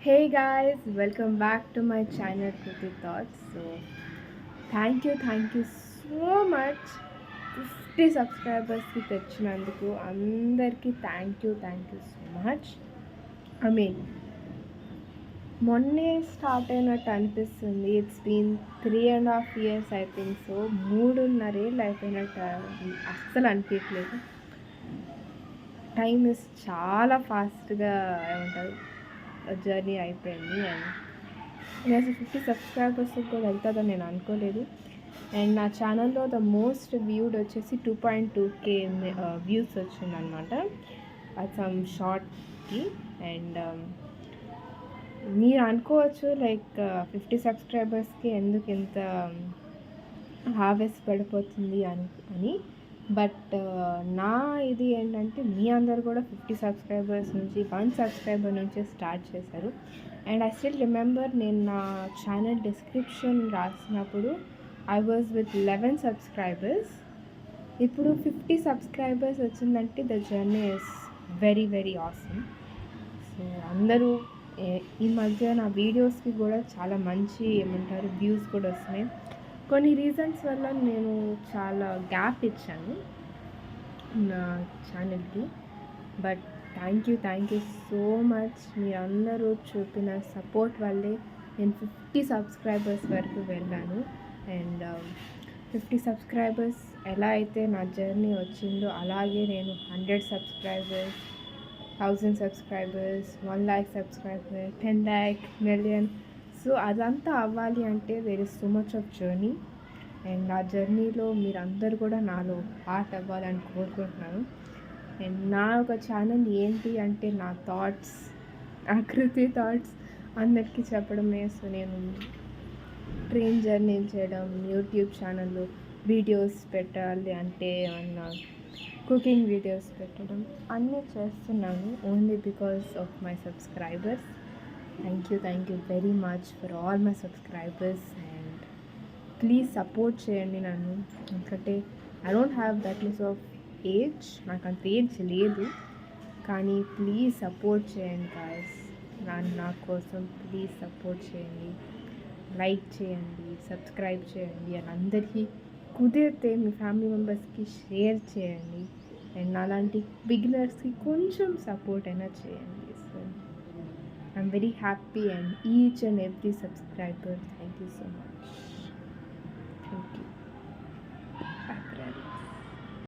Hey guys, welcome back to my channel Kriti Thoughts. So, thank you so much. 50 సబ్స్క్రైబర్స్కి తెచ్చినందుకు అందరికీ thank you so much. I mean మొన్నే start అయినట్టు అనిపిస్తుంది. It's been 3.5 years I think so. 3.5 ఏళ్ళు అయిపోయినట్టు అస్సలు అనిపించట్లేదు. టైమ్ ఇస్ చాలా ఫాస్ట్గా ఏమంటారు జర్నీ అయిపోయింది. అండ్ నేను అసలు 50 సబ్స్క్రైబర్స్ కూడా వెళ్తుందని నేను అనుకోలేదు. అండ్ నా ఛానల్లో ద మోస్ట్ వ్యూడ్ వచ్చేసి 2.2K వ్యూస్ వచ్చిందనమాట సమ్ షార్ట్కి. అండ్ మీరు అనుకోవచ్చు లైక్ 50 సబ్స్క్రైబర్స్కి ఎందుకు ఇంత హార్వెస్ట్ పడిపోతుంది అని. బట్ నా ఇది ఏంటంటే మీ అందరు కూడా 50 సబ్స్క్రైబర్స్ నుంచి 1 సబ్స్క్రైబర్ నుంచి స్టార్ట్ చేశారు. అండ్ ఐ స్టిల్ రిమెంబర్ నేను నా ఛానల్ డిస్క్రిప్షన్ రాసినప్పుడు ఐ వాజ్ విత్ 11 సబ్స్క్రైబర్స్. ఇప్పుడు 50 సబ్స్క్రైబర్స్ వచ్చిందంటే the journey is very very awesome. So అందరూ ఈ మధ్య నా వీడియోస్కి కూడా చాలా మంచి ఏమంటారు వ్యూస్ కూడా వస్తున్నాయి. కొన్ని రీజన్స్ వల్ల నేను చాలా గ్యాప్ ఇచ్చాను నా ఛానల్కి. But thank you so much. మీరందరూ చూపిన సపోర్ట్ వల్లే నేను 50 సబ్స్క్రైబర్స్ వరకు వెళ్ళాను. అండ్ 50 సబ్స్క్రైబర్స్ ఎలా అయితే నా జర్నీ వచ్చిందో అలాగే నేను 100 subscribers, 1000 subscribers, 1 lakh subscriber, 10 lakh, million. So అదంతా అవ్వాలి అంటే there is so much of journey. And నా జర్నీలో మీరందరూ కూడా నాలో పార్ట్ అవ్వాలని కోరుకుంటున్నాను. అండ్ నా ఒక ఛానల్ ఏంటి అంటే నా థాట్స్, ఆకృతి థాట్స్ అందరికీ చెప్పడమే. సో నేను ట్రైన్ జర్నీ చేయడం, యూట్యూబ్ ఛానల్లో వీడియోస్ పెట్టాలి అంటే ఏమన్నా కుకింగ్ వీడియోస్ పెట్టడం అన్నీ చేస్తున్నాను only because of my subscribers. Thank you very much for all my subscribers. And please support చేయండి నన్ను. ఎందుకంటే I don't have that much of age, నాకు అంత ఏజ్ లేదు. కానీ ప్లీజ్ సపోర్ట్ చేయండి గాయస్. నా కోసం ప్లీజ్ సపోర్ట్ చేయండి, లైక్ చేయండి, సబ్స్క్రైబ్ చేయండి. అండ్ అందరికీ కుదిరితే మీ ఫ్యామిలీ మెంబర్స్కి షేర్ చేయండి. అండ్ అలాంటి బిగినర్స్కి కొంచెం సపోర్ట్ అయినా చేయండి. So I'm very happy and each and every subscriber. Thank you so much.